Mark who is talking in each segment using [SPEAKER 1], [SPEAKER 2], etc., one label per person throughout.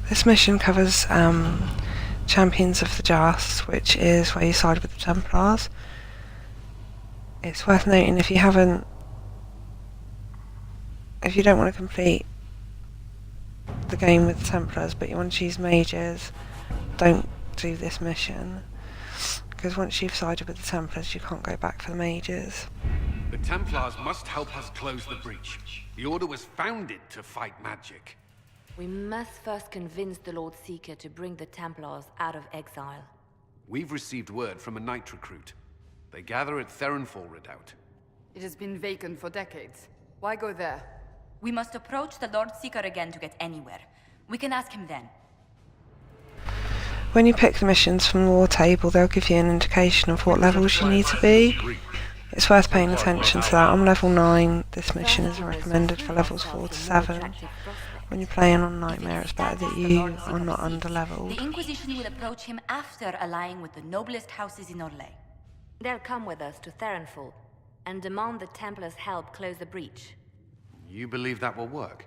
[SPEAKER 1] This mission covers Champions of the Just, which is where you side with the Templars. It's worth noting if you don't want to complete the game with the Templars but you want to choose mages, don't do this mission, because once you've sided with the Templars you can't go back for the mages.
[SPEAKER 2] The Templars must help us close the breach. The Order was founded to fight magic.
[SPEAKER 3] We must first convince the Lord Seeker to bring the Templars out of exile.
[SPEAKER 2] We've received word from a knight recruit. They gather at Theronfall Redoubt.
[SPEAKER 4] It has been vacant for decades. Why go there?
[SPEAKER 5] We must approach the Lord Seeker again to get anywhere. We can ask him then.
[SPEAKER 1] When you pick the missions from the war table, they'll give you an indication of what levels you need to be. It's worth paying attention to that. I'm level 9, this mission is recommended for levels 4 to 7. When you're playing on Nightmare, it's better that you are not under-leveled.
[SPEAKER 5] The Inquisition will approach him after allying with the noblest houses in Orlais.
[SPEAKER 3] They'll come with us to Theronfall and demand the Templars' help close the breach.
[SPEAKER 2] You believe that will work?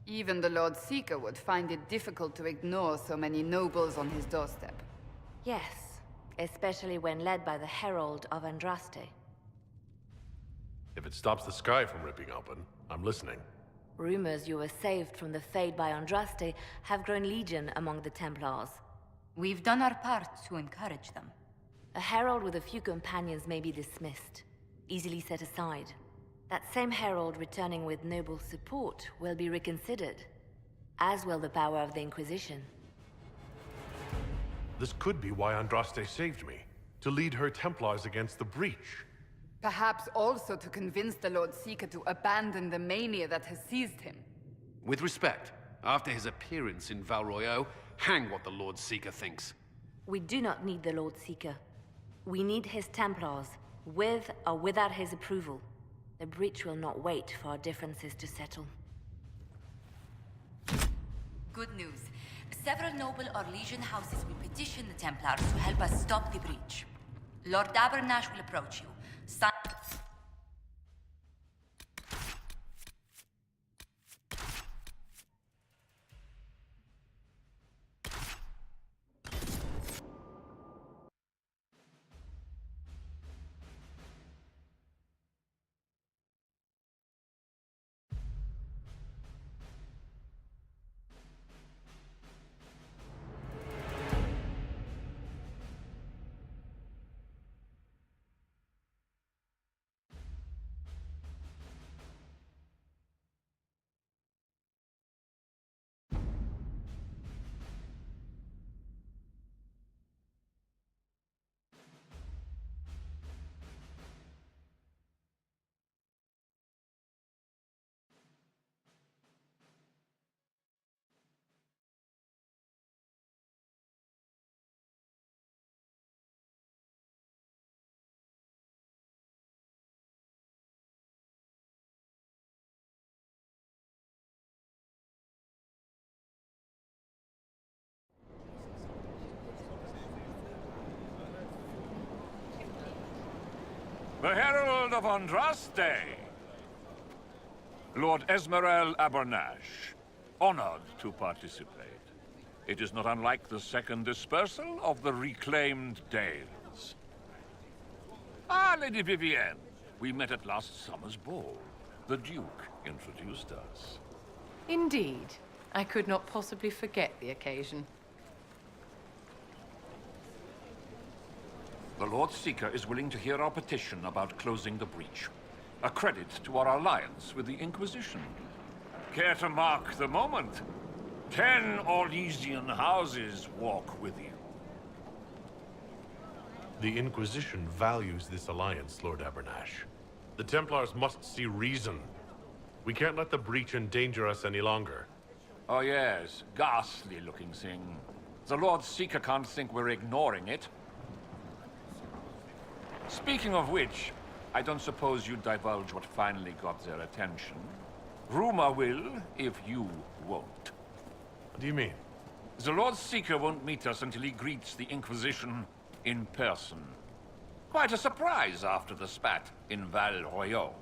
[SPEAKER 4] Even the Lord Seeker would find it difficult to ignore so many nobles on his doorstep.
[SPEAKER 3] Yes, especially when led by the Herald of Andraste.
[SPEAKER 6] If it stops the sky from ripping open, I'm listening.
[SPEAKER 3] Rumors you were saved from the fate by Andraste have grown legion among the Templars.
[SPEAKER 5] We've done our part to encourage them.
[SPEAKER 3] A herald with a few companions may be dismissed, easily set aside. That same herald returning with noble support will be reconsidered, as will the power of the Inquisition.
[SPEAKER 6] This could be why Andraste saved me, to lead her Templars against the breach.
[SPEAKER 4] Perhaps also to convince the Lord Seeker to abandon the mania that has seized him.
[SPEAKER 2] With respect, after his appearance in Val Royeaux, hang what the Lord Seeker thinks.
[SPEAKER 3] We do not need the Lord Seeker. We need his Templars, with or without his approval. The breach will not wait for our differences to settle.
[SPEAKER 5] Good news. Several noble Orlesian houses will petition the Templars to help us stop the breach. Lord Abernash will approach you.
[SPEAKER 7] The Herald of Andraste! Lord Esmerel Abernash, honored to participate. It is not unlike the second dispersal of the reclaimed Dales. Ah, Lady Vivienne, we met at last summer's ball. The Duke introduced us.
[SPEAKER 8] Indeed. I could not possibly forget the occasion.
[SPEAKER 7] The Lord Seeker is willing to hear our petition about closing the breach. A credit to our alliance with the Inquisition. Care to mark the moment? 10 Orlesian houses walk with you.
[SPEAKER 6] The Inquisition values this alliance, Lord Abernash. The Templars must see reason. We can't let the breach endanger us any longer.
[SPEAKER 7] Oh yes, ghastly looking thing. The Lord Seeker can't think we're ignoring it. Speaking of which, I don't suppose you'd divulge what finally got their attention. Rumor will, if you won't.
[SPEAKER 6] What do you mean?
[SPEAKER 7] The Lord Seeker won't meet us until he greets the Inquisition in person. Quite a surprise after the spat in Val Royeaux.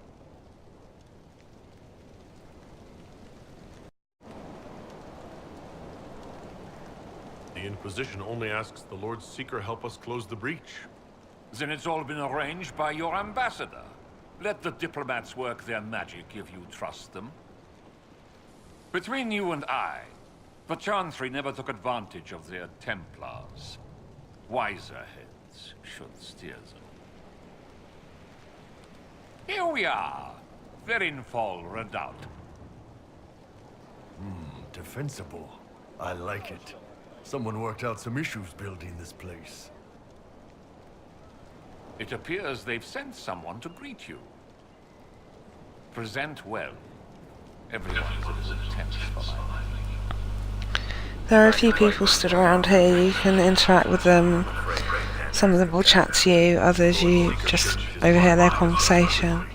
[SPEAKER 6] Inquisition only asks the Lord Seeker help us close the breach.
[SPEAKER 7] Then it's all been arranged by your ambassador. Let the diplomats work their magic if you trust them. Between you and I, the Chantry never took advantage of their Templars. Wiser heads should steer them. Here we are, Verinfall Redoubt.
[SPEAKER 9] Defensible. I like it. Someone worked out some issues building this place.
[SPEAKER 7] It appears they've sent someone to greet you. Present well. Everyone is an attempt for my life.
[SPEAKER 1] There are a few people stood around here. You can interact with them. Some of them will chat to you, others you just overhear their conversation.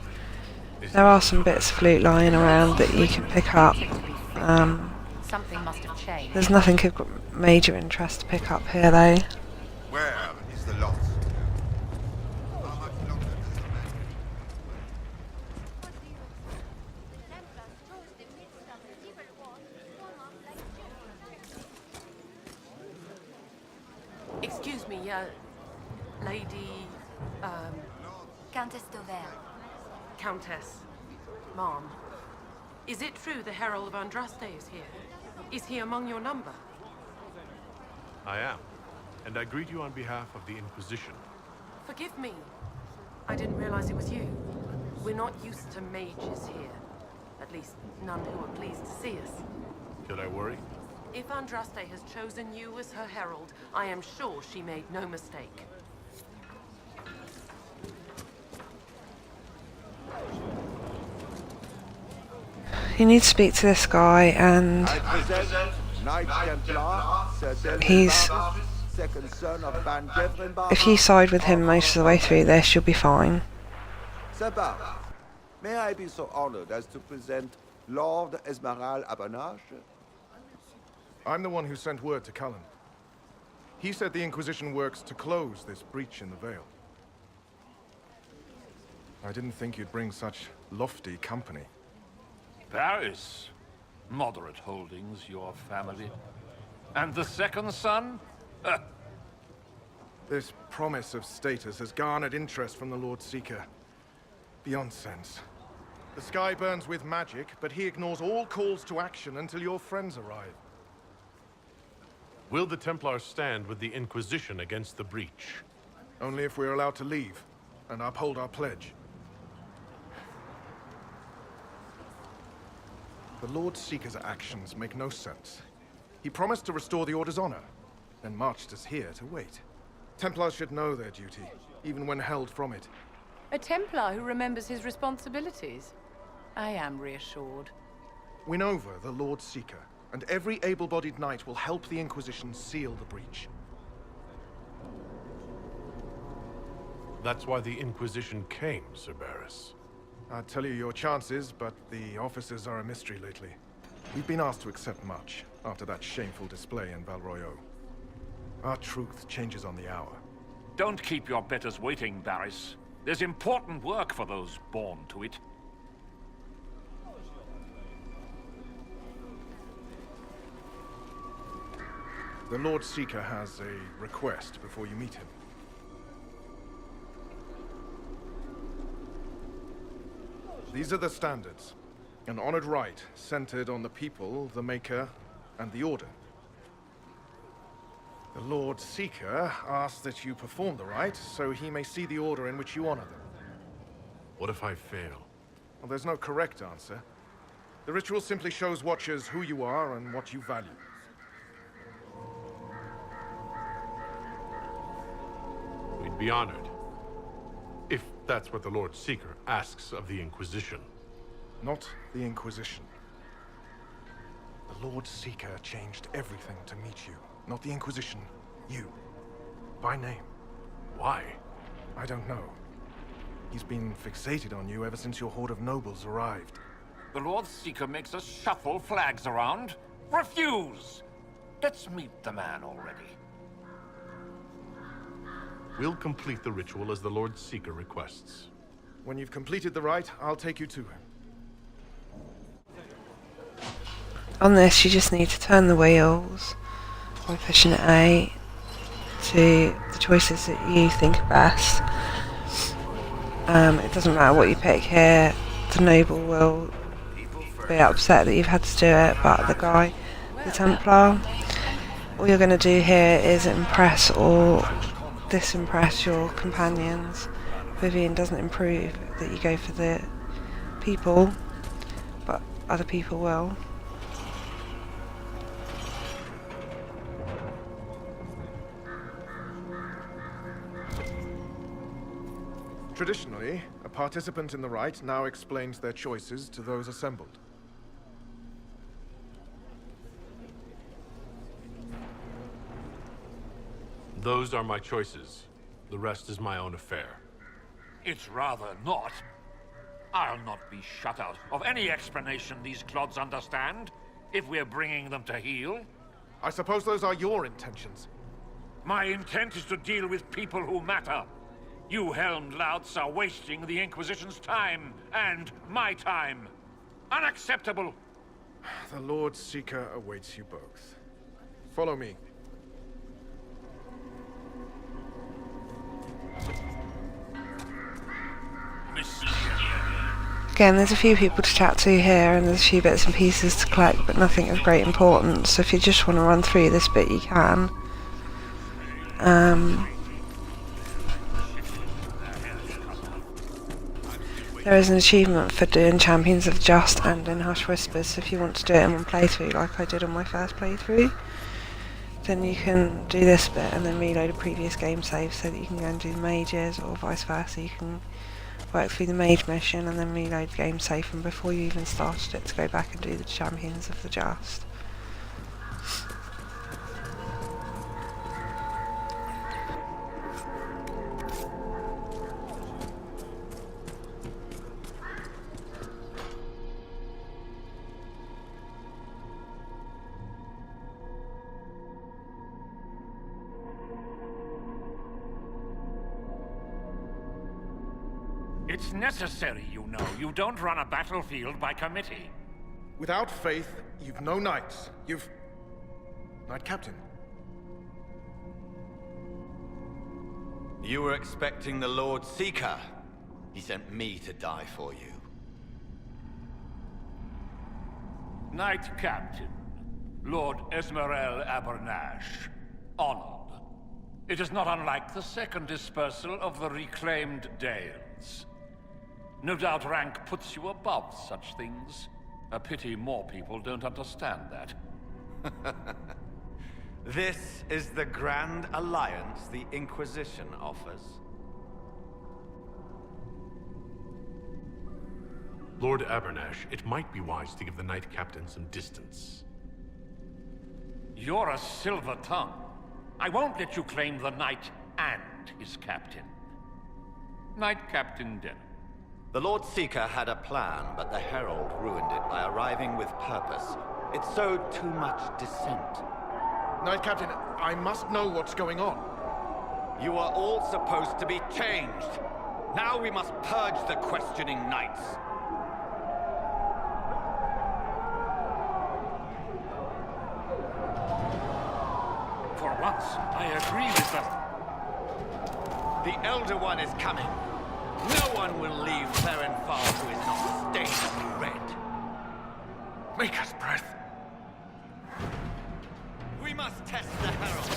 [SPEAKER 1] There are some bits of loot lying around that you can pick up.
[SPEAKER 8] Something must have changed.
[SPEAKER 1] There's nothing of major interest to pick up here though.
[SPEAKER 2] Where is the loss?
[SPEAKER 8] Excuse me, Lady,
[SPEAKER 5] Countess Dover.
[SPEAKER 8] Countess, Ma'am. Is it true the Herald of Andraste is here? Is he among your number?
[SPEAKER 6] I am, and I greet you on behalf of the Inquisition.
[SPEAKER 8] Forgive me. I didn't realize it was you. We're not used to mages here. At least, none who are pleased to see us.
[SPEAKER 6] Should I worry?
[SPEAKER 8] If Andraste has chosen you as her herald, I am sure she made no mistake.
[SPEAKER 1] You need to speak to this guy, and he's... if you side with him most of the way through this, you'll be fine.
[SPEAKER 10] Sir Barth, may I be so honored as to present Lord Esmeralda Abernage?
[SPEAKER 11] I'm the one who sent word to Cullen. He said the Inquisition works to close this breach in the Vale. I didn't think you'd bring such lofty company.
[SPEAKER 7] Paris. Moderate holdings, your family. And the second son?
[SPEAKER 11] This promise of status has garnered interest from the Lord Seeker. Beyond sense. The sky burns with magic, but he ignores all calls to action until your friends arrive.
[SPEAKER 6] Will the Templars stand with the Inquisition against the breach?
[SPEAKER 11] Only if we're allowed to leave and uphold our pledge. The Lord Seeker's actions make no sense. He promised to restore the Order's honor, then marched us here to wait. Templars should know their duty, even when held from it.
[SPEAKER 8] A Templar who remembers his responsibilities. I am reassured.
[SPEAKER 11] Win over the Lord Seeker, and every able-bodied knight will help the Inquisition seal the breach.
[SPEAKER 6] That's why the Inquisition came, Sir Barris.
[SPEAKER 11] I'd tell you your chances, but the officers are a mystery lately. We've been asked to accept much after that shameful display in Valroyo. Our truth changes on the hour.
[SPEAKER 7] Don't keep your betters waiting, Barris. There's important work for those born to it.
[SPEAKER 11] The Lord Seeker has a request before you meet him. These are the standards. An honored right centered on the people, the Maker, and the Order. The Lord Seeker asks that you perform the rite, so he may see the order in which you honor them.
[SPEAKER 6] What if I fail?
[SPEAKER 11] Well, there's no correct answer. The ritual simply shows Watchers who you are and what you value.
[SPEAKER 6] We'd be honored. If that's what the Lord Seeker asks of the Inquisition.
[SPEAKER 11] Not the Inquisition. The Lord Seeker changed everything to meet you. Not the Inquisition. You. By name.
[SPEAKER 6] Why?
[SPEAKER 11] I don't know. He's been fixated on you ever since your horde of nobles arrived.
[SPEAKER 7] The Lord Seeker makes us shuffle flags around. Refuse! Let's meet the man already.
[SPEAKER 6] We'll complete the ritual as the Lord Seeker requests.
[SPEAKER 11] When you've completed the rite, I'll take you to him.
[SPEAKER 1] On this, you just need to turn the wheels, by pushing A to the choices that you think are best. It doesn't matter what you pick here, the noble will be upset that you've had to do it, but the guy, the Templar, all you're going to do here is impress or disimpress your companions. Vivian doesn't improve that you go for the people, but other people will.
[SPEAKER 11] Traditionally, a participant in the rite now explains their choices to those assembled.
[SPEAKER 6] Those are my choices. The rest is my own affair.
[SPEAKER 7] It's rather not. I'll not be shut out of any explanation these clods understand, if we're bringing them to heel.
[SPEAKER 11] I suppose those are your intentions.
[SPEAKER 7] My intent is to deal with people who matter. You helmed louts are wasting the Inquisition's time, and my time. Unacceptable!
[SPEAKER 11] The Lord Seeker awaits you both. Follow me.
[SPEAKER 1] Again, there's a few people to chat to here, and there's a few bits and pieces to collect, but nothing of great importance, so if you just want to run through this bit, you can. There is an achievement for doing Champions of Just and in Hush Whispers, so if you want to do it in one playthrough, like I did on my first playthrough, then you can do this bit and then reload a previous game save so that you can go and do the mages, or vice versa. You can work through the mage mission and then reload the game save, and before you even started it, to go back and do the Champions of the Just.
[SPEAKER 7] It's necessary, you know. You don't run a battlefield by committee.
[SPEAKER 11] Without faith, you've no knights. You've... Knight Captain.
[SPEAKER 12] You were expecting the Lord Seeker. He sent me to die for you.
[SPEAKER 7] Knight Captain, Lord Esmerel Abernash, honored. It is not unlike the second dispersal of the reclaimed Dales. No doubt rank puts you above such things. A pity more people don't understand that.
[SPEAKER 12] This is the grand alliance the Inquisition offers.
[SPEAKER 6] Lord Abernash, it might be wise to give the Knight Captain some distance.
[SPEAKER 7] You're a silver tongue. I won't let you claim the Knight and his captain. Knight Captain Denham.
[SPEAKER 12] The Lord Seeker had a plan, but the Herald ruined it by arriving with purpose. It sowed too much dissent.
[SPEAKER 11] Knight Captain, I must know what's going on.
[SPEAKER 12] You are all supposed to be changed. Now we must purge the questioning knights.
[SPEAKER 7] For once, I agree with them.
[SPEAKER 12] The Elder One is coming. No one will leave Clarenfall who is not stained red.
[SPEAKER 11] Maker's breath.
[SPEAKER 12] We must test the Herald.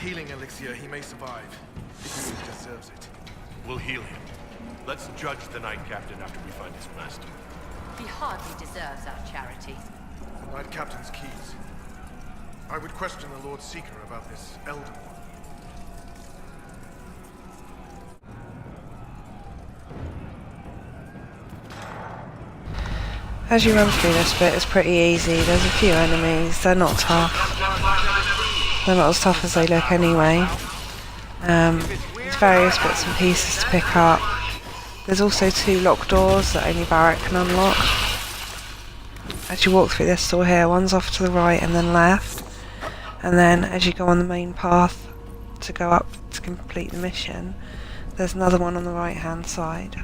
[SPEAKER 11] Healing elixir, he may survive. If he deserves it.
[SPEAKER 6] We'll heal him. Let's judge the Knight Captain after we find his master.
[SPEAKER 5] He hardly deserves our charity.
[SPEAKER 11] The Knight Captain's keys. I would question the Lord Seeker about this Elder One.
[SPEAKER 1] As you run through this bit, it's pretty easy. There's a few enemies. They're not tough. They're not as tough as they look anyway. There's various bits and pieces to pick up. There's also 2 locked doors that only Barrett can unlock. As you walk through this door here, one's off to the right and then left. And then as you go on the main path to go up to complete the mission, there's another one on the right hand side.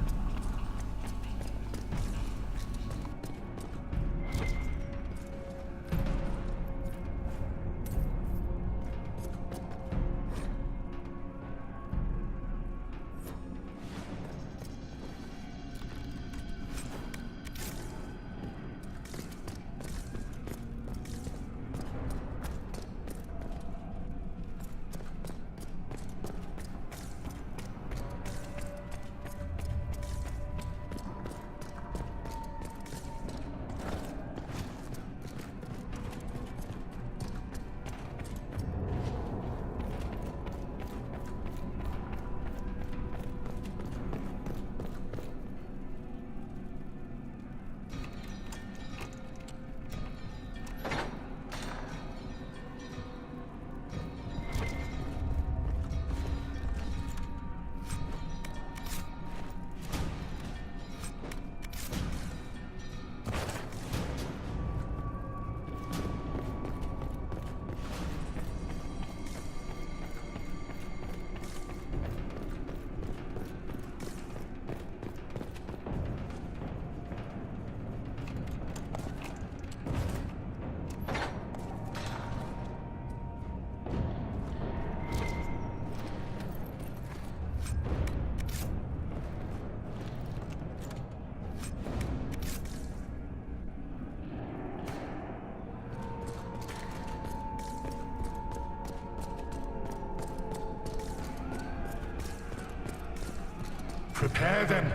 [SPEAKER 13] Prepare them.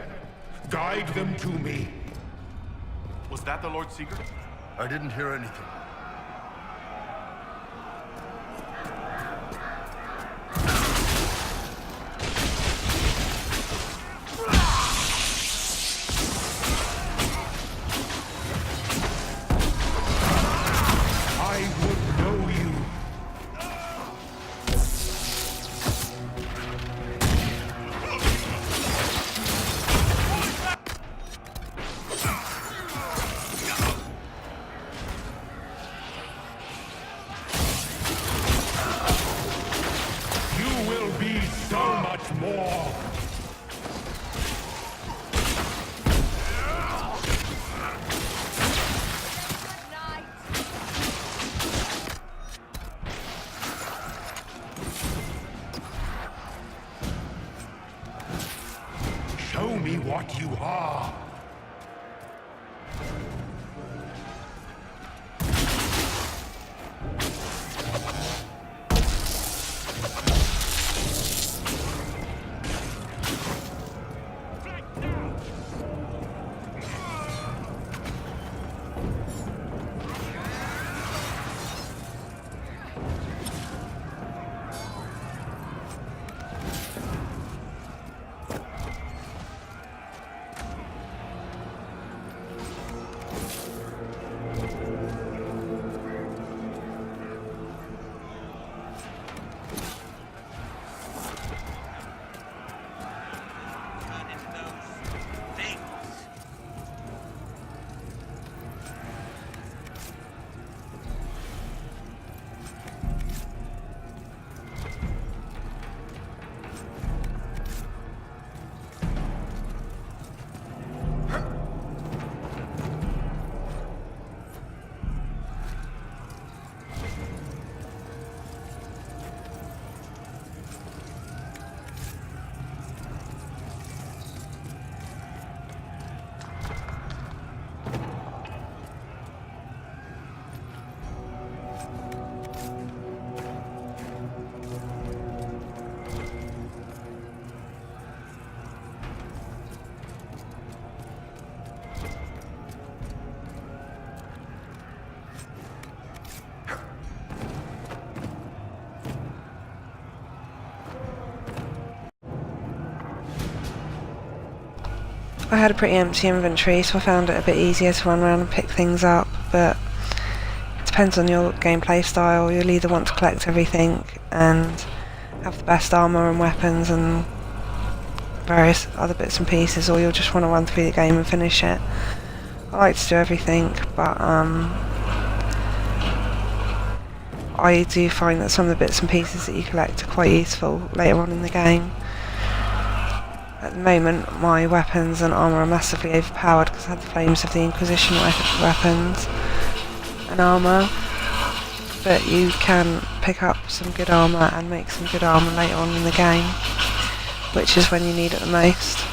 [SPEAKER 13] Guide them to me.
[SPEAKER 6] Was that the Lord Seeker?
[SPEAKER 9] I didn't hear anything.
[SPEAKER 13] I would know you. You will be so much more. Show me what you are.
[SPEAKER 1] I had a pretty empty inventory, so I found it a bit easier to run around and pick things up, but it depends on your gameplay style. You'll either want to collect everything and have the best armour and weapons and various other bits and pieces, or you'll just want to run through the game and finish it. I like to do everything, but I do find that some of the bits and pieces that you collect are quite useful later on in the game. At the moment, my weapons and armour are massively overpowered because I had the Flames of the Inquisition weapons and armour, but you can pick up some good armour and make some good armour later on in the game, which is when you need it the most.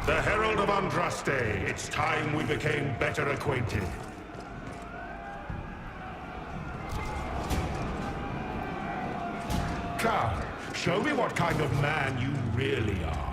[SPEAKER 13] The Herald of Andraste, it's time we became better acquainted. Come, show me what kind of man you really are.